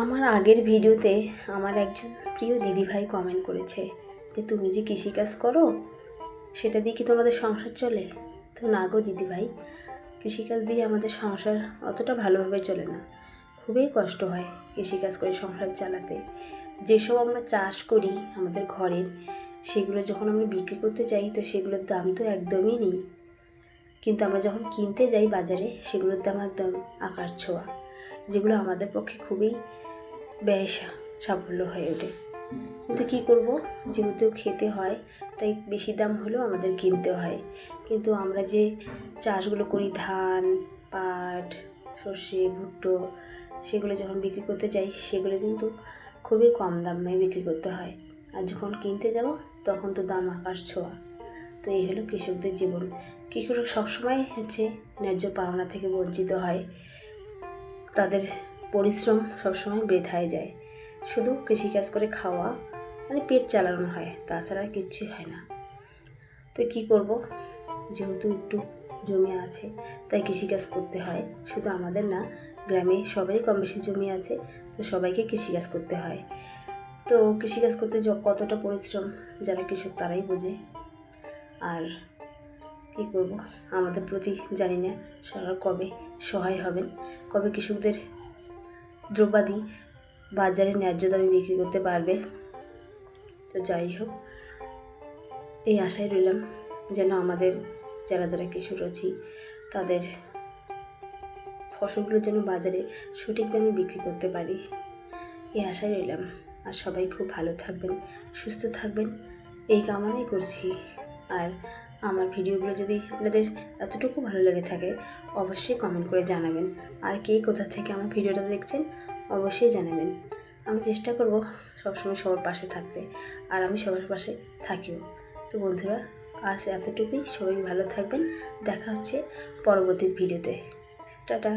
আমার আগের ভিডিওতে আমার একজন প্রিয় দিদিভাই কমেন্ট করেছে যে তুমি যে কৃষিকাজ করো সেটা দিয়ে কি তোমাদের সংসার চলে? তো না গো দিদিভাই, কৃষিকাজ দিয়ে আমাদের সংসার অতটা ভালোভাবে চলে না। খুবই কষ্ট হয় কৃষিকাজ করে সংসার চালাতে। যেসব আমরা চাষ করি আমাদের ঘরের, সেগুলো যখন আমরা বিক্রি করতে যাই তো সেগুলোর দাম তো একদমই নেই, কিন্তু আমরা যখন কিনতে যাই বাজারে সেগুলোর দাম একদম আকাশ ছোঁয়া, যেগুলো আমাদের পক্ষে খুবই ব্যয় সাফল্য হয়ে ওঠে। কিন্তু কী করব, যেহেতু খেতে হয় তাই বেশি দাম হলেও আমাদের কিনতে হয়। কিন্তু আমরা যে চাষগুলো করি, ধান, পাট, সর্ষে, ভুট্টো, সেগুলো যখন বিক্রি করতে যাই সেগুলো কিন্তু খুবই কম দামে বিক্রি করতে হয়, আর যখন কিনতে যাব তখন তো দাম আকাশ ছোঁয়া। তো এই হলো কৃষকদের জীবন। কৃষক সবসময় ন্যায্য পাওনা থেকে বঞ্চিত হয়, তাদের পরিশ্রম সবসময় বৃথায় যায়। শুধু কৃষিকাজ করে খাওয়া মানে পেট চালানো হয়, তাছাড়া কিচ্ছুই হয় না। তো কী করব, যেহেতু একটু জমি আছে তাই কৃষিকাজ করতে হয়। শুধু আমাদের না, গ্রামে সবাই কম বেশি জমি আছে, তো সবাইকে কৃষিকাজ করতে হয়। তো কৃষিকাজ করতে কতটা পরিশ্রম যারা কৃষক তারাই বোঝে। আর কী করব, আমাদের প্রতি জানি না সরকার কবে সহায় হবেন, কবে কৃষকদের দ্রব্যাদি বাজারে ন্যায্য দামে বিক্রি করতে পারবে। তো যাই হোক, এই আশায় রইলাম যেন আমাদের যারা যারা কৃষক আছি তাদের ফসলগুলো যেন বাজারে সঠিক দামে বিক্রি করতে পারি, এই আশায় রইলাম। আর সবাই খুব ভালো থাকবেন, সুস্থ থাকবেন, এই কামনাই করছি। আর আমার ভিডিওগুলো যদি আপনাদের এতটুকু ভালো লেগে থাকে অবশ্যই কমেন্ট করে জানাবেন। আর কে কোথা থেকে আমার ভিডিওটা দেখছেন অবশ্যই জানাবেন। আমি চেষ্টা করব সবসময় সবার পাশে থাকতে, আর আমি সবার পাশে থাকিও। তো বন্ধুরা, আজ এতটুকুই। সবাই ভালো থাকবেন, দেখা হচ্ছে পরবর্তী ভিডিওতে। টাটা।